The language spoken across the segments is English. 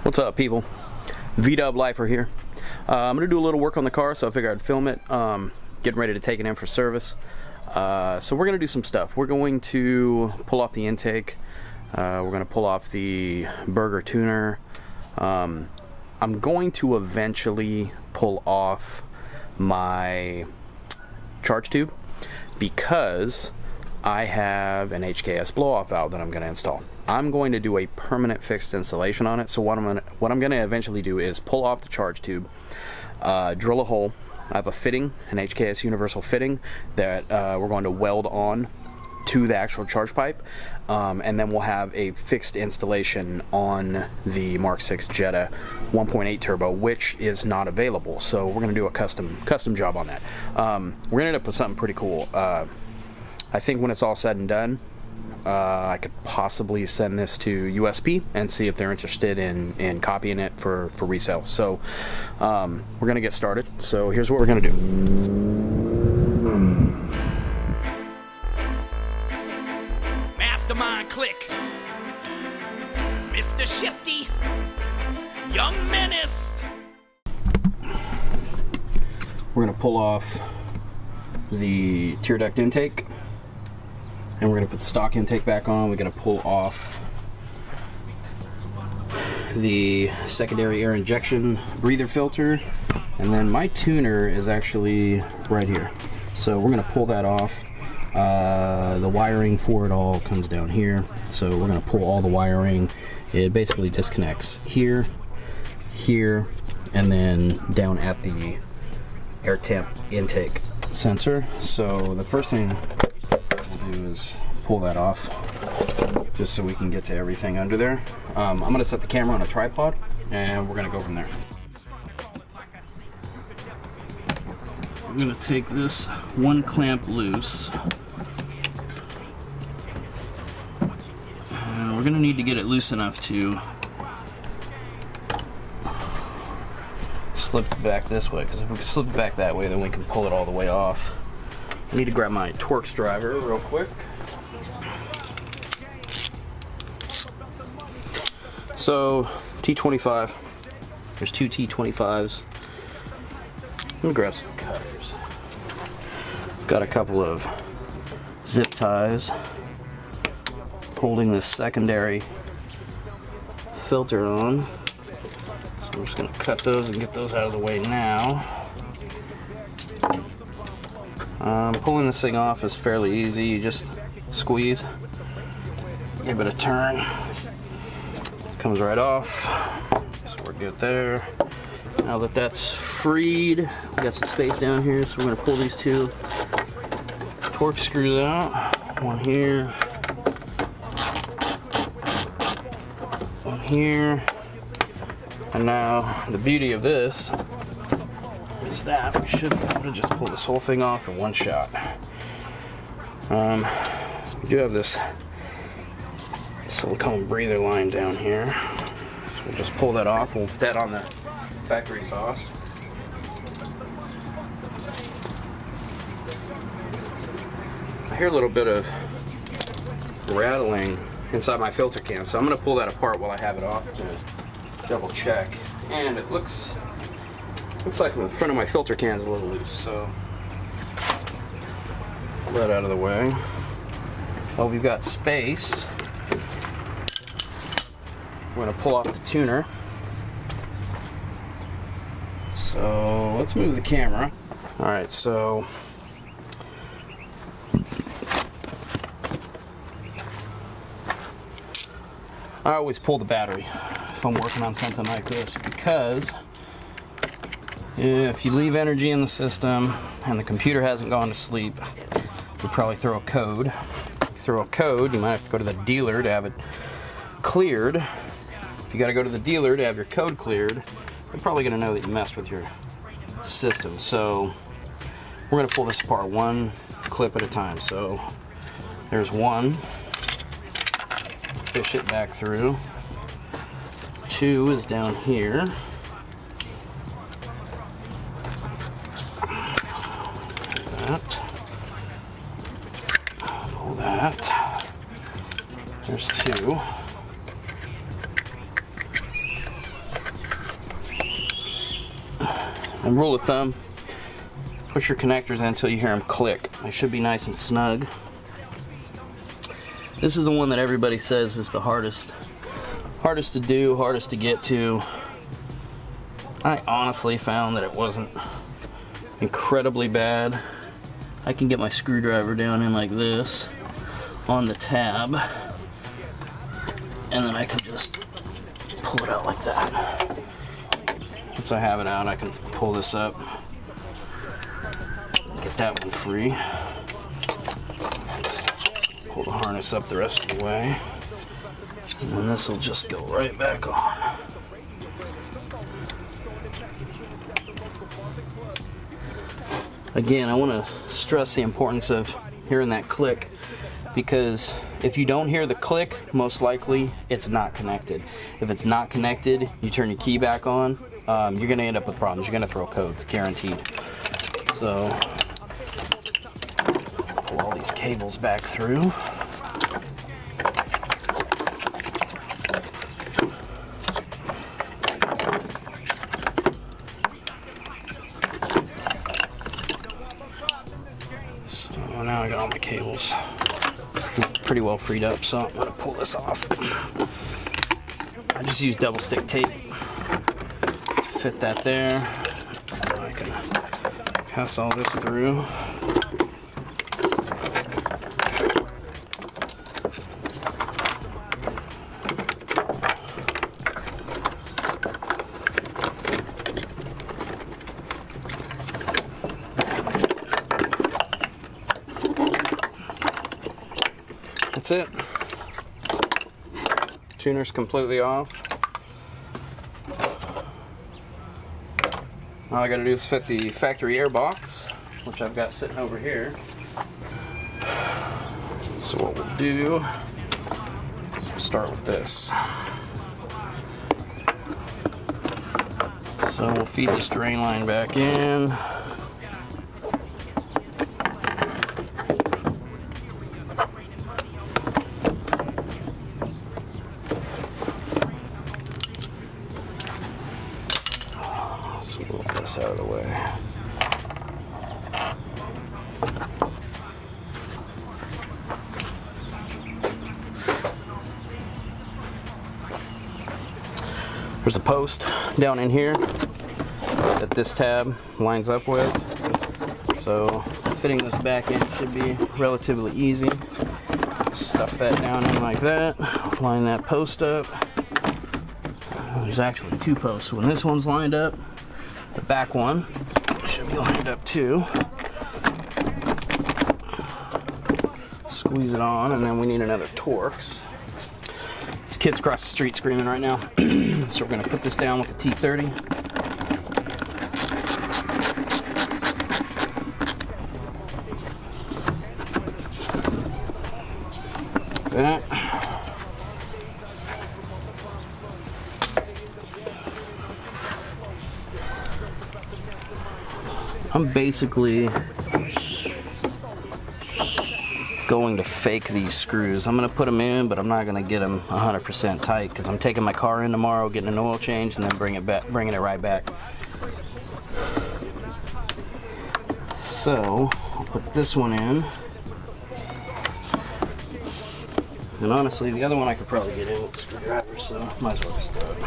What's up, people? V-DuB Lifer here. I'm going to do a little work on the car, so I figured I'd film it. Getting ready to take it in for service. So we're going to do some stuff. We're going to pull off the intake. We're going to pull off the burger tuner. I'm going to eventually pull off my charge tube because I have an HKS blow-off valve that I'm going to install. I'm going to do a permanent fixed installation on it. So what I'm going to eventually do is pull off the charge tube, drill a hole. I have a fitting, an HKS universal fitting that we're going to weld on to the actual charge pipe, and then we'll have a fixed installation on the Mark 6 Jetta 1.8 turbo, which is not available. So we're going to do a custom job on that. We're going to end up with something pretty cool. I think when it's all said and done, I could possibly send this to USP and see if they're interested in copying it for resale. So we're going to get started. So here's what we're going to do. MastaMind Clique, Mr. Shifty, Young Menace. We're going to pull off the tear duct intake, and we're going to put the stock intake back on. We're going to pull off the secondary air injection breather filter, and then my tuner is actually right here. So we're going to pull that off. The wiring for it all comes down here, so we're going to pull all the wiring. It basically disconnects here, here, and then down at the air temp intake sensor. So the first thing we'll do is pull that off, just so we can get to everything under there. I'm going to set the camera on a tripod, and we're going to go from there. I'm going to take this one clamp loose. We're going to need to get it loose enough to slip it back this way, because if we can slip it back that way, then we can pull it all the way off. I need to grab my Torx driver real quick. So, T25. There's two T25s. Let me grab some cutters. Got a couple of zip ties holding this secondary filter on. So I'm just going to cut those and get those out of the way now. Pulling this thing off is fairly easy. You just squeeze, give it a turn, comes right off. So we're good there. Now that that's freed, we got some space down here, so we're going to pull these two Torx screws out. One here, one here. And now the beauty of this is that we should be able to just pull this whole thing off in one shot. We do have this silicone breather line down here, so we'll just pull that off. We'll put that on the factory exhaust. I hear a little bit of rattling inside my filter can, so I'm going to pull that apart while I have it off to double check. And it looks like the front of my filter can is a little loose, so pull that out of the way. Well, we've got space. We're going to pull off the tuner. So let's move the camera. Alright, so I always pull the battery if I'm working on something like this, because if you leave energy in the system and the computer hasn't gone to sleep, you'll probably throw a code. If you throw a code, you might have to go to the dealer to have it cleared. If you got to go to the dealer to have your code cleared, they're probably going to know that you messed with your system. So we're going to pull this apart one clip at a time. So there's one. Fish it back through. Two is down here. Pull that. There's two. And rule of thumb, push your connectors in until you hear them click. They should be nice and snug. This is the one that everybody says is the hardest to do, hardest to get to. I honestly found that it wasn't incredibly bad. I can get my screwdriver down in like this on the tab, and then I can just pull it out like that. Once I have it out, I can pull this up, get that one free, pull the harness up the rest of the way, and then this will just go right back on. Again, I want to stress the importance of hearing that click, because if you don't hear the click, most likely it's not connected. If it's not connected, you turn your key back on, you're going to end up with problems. You're going to throw codes, guaranteed. So, pull all these cables back through. So now I got all my cables pretty well freed up, so I'm going to pull this off. I just use double stick tape. Fit that there. I can pass all this through. That's it. Tuner's completely off. All I gotta do is fit the factory air box, which I've got sitting over here. So what we'll do is we'll start with this. So we'll feed this drain line back in. So we'll get this out of the way. There's a post down in here that this tab lines up with. So fitting this back in should be relatively easy. Stuff that down in like that. Line that post up. There's actually two posts. When this one's lined up, the back one should be lined up too. Squeeze it on, and then we need another Torx. This kid's across the street screaming right now. So we're going to put this down with the T30. That. I'm basically going to fake these screws. I'm going to put them in, but I'm not going to get them 100% tight because I'm taking my car in tomorrow, getting an oil change, and then bringing it right back. So I'll put this one in, and honestly, the other one I could probably get in with a screwdriver, so might as well just do it.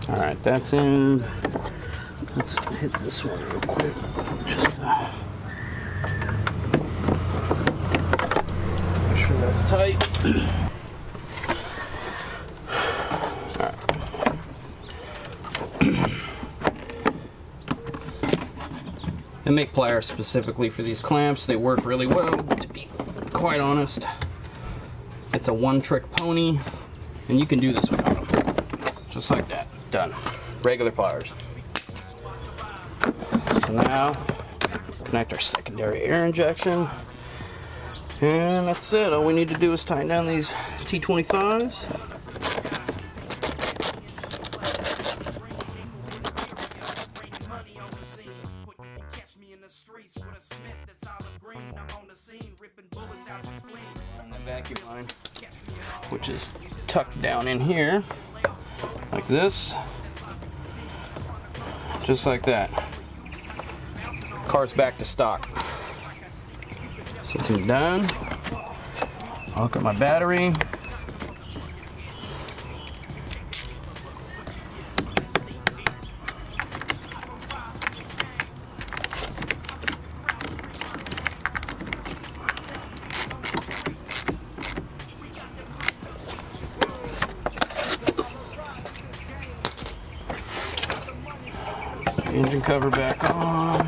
Alright, that's in. Let's hit this one real quick. Just make sure that's tight. Alright. They make pliers specifically for these clamps. They work really well, to be quite honest. It's a one-trick pony, and you can do this without them. Just like that. Done. Regular pliers. So now connect our secondary air injection. And that's it. All we need to do is tighten down these T25s. And the vacuum line, which is tucked down in here, like this. Just like that. Car's back to stock. Since I'm done, I'll look at my battery. Engine cover back on.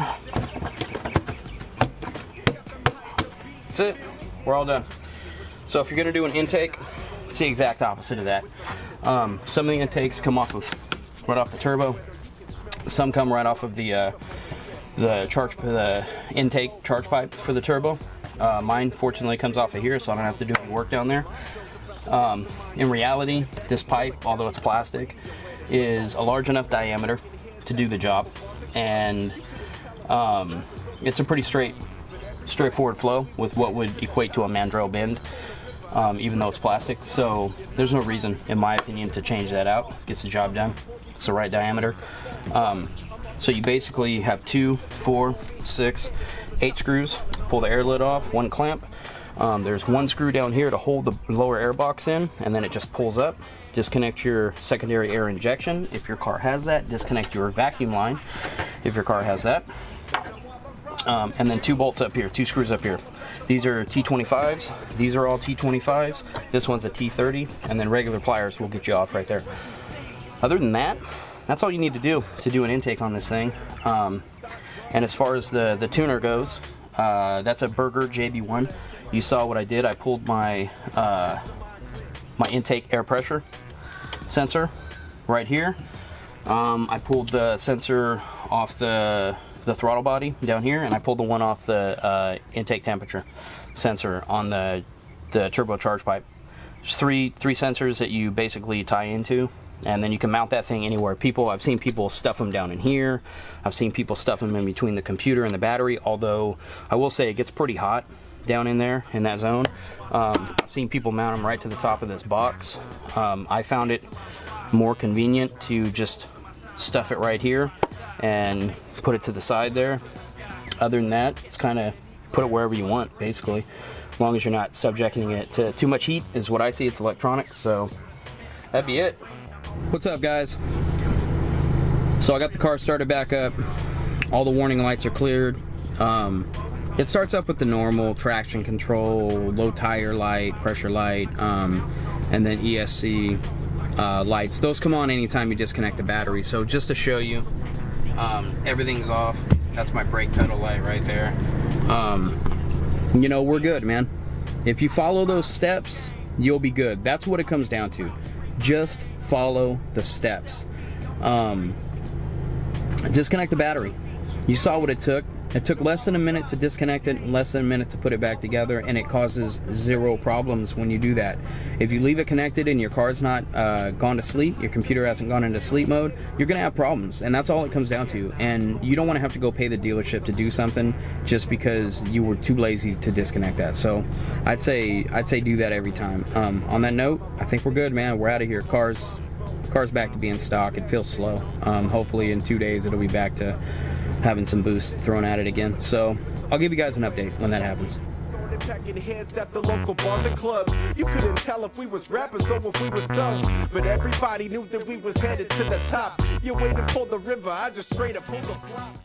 That's it. We're all done. So if you're going to do an intake, it's the exact opposite of that. Some of the intakes come off of right off the turbo. Some come right off of the intake charge pipe for the turbo. Mine fortunately comes off of here, so I don't have to do any work down there. In reality, this pipe, although it's plastic, is a large enough diameter to do the job, and it's a pretty straightforward flow with what would equate to a mandrel bend, even though it's plastic. So there's no reason, in my opinion, to change that out. Gets the job done. It's the right diameter. So you basically have 2, 4, 6, 8 screws. Pull the air lid off, 1 clamp. There's 1 screw down here to hold the lower air box in, and then it just pulls up. Disconnect your secondary air injection if your car has that. Disconnect your vacuum line if your car has that. And then 2 bolts up here, 2 screws up here. These are T25s. These are all T25s. This one's a T30, and then regular pliers will get you off right there. Other than that, that's all you need to do an intake on this thing. And as far as the tuner goes, that's a Berger JB1. You saw what I did. I pulled my my intake air pressure sensor right here. I pulled the sensor off the throttle body down here, and I pulled the one off the intake temperature sensor on the turbocharged pipe. There's three sensors that you basically tie into, and then you can mount that thing anywhere. I've seen people stuff them down in here. I've seen people stuff them in between the computer and the battery, although I will say it gets pretty hot down in there in that zone. I've seen people mount them right to the top of this box. I found it more convenient to just stuff it right here and put it to the side there. Other than that, it's kind of put it wherever you want, basically, as long as you're not subjecting it to too much heat, is what I see. It's electronics, so that'd be it. What's up, guys? So I got the car started back up. All the warning lights are cleared. It starts up with the normal traction control, low tire light, pressure light, and then ESC lights. Those come on anytime you disconnect the battery. So just to show you, everything's off. That's my brake pedal light right there. You know, we're good, man. If you follow those steps, you'll be good. That's what it comes down to. Just follow the steps. Disconnect the battery. You saw what it took. It took less than a minute to disconnect it, less than a minute to put it back together, and it causes 0 problems when you do that. If you leave it connected and your car's not gone to sleep, your computer hasn't gone into sleep mode, you're going to have problems, and that's all it comes down to. And you don't want to have to go pay the dealership to do something just because you were too lazy to disconnect that. So I'd say do that every time. On that note, I think we're good, man. We're out of here. Car's back to being stock. It feels slow. Hopefully in 2 days it'll be back to having some boost thrown at it again. So I'll give you guys an update when that happens. Packing heads at the local bars and clubs. You couldn't tell if we was rappers or if we was thugs, but everybody knew that we was headed to the top. You're waiting for the river, I just straight up pulled the flop.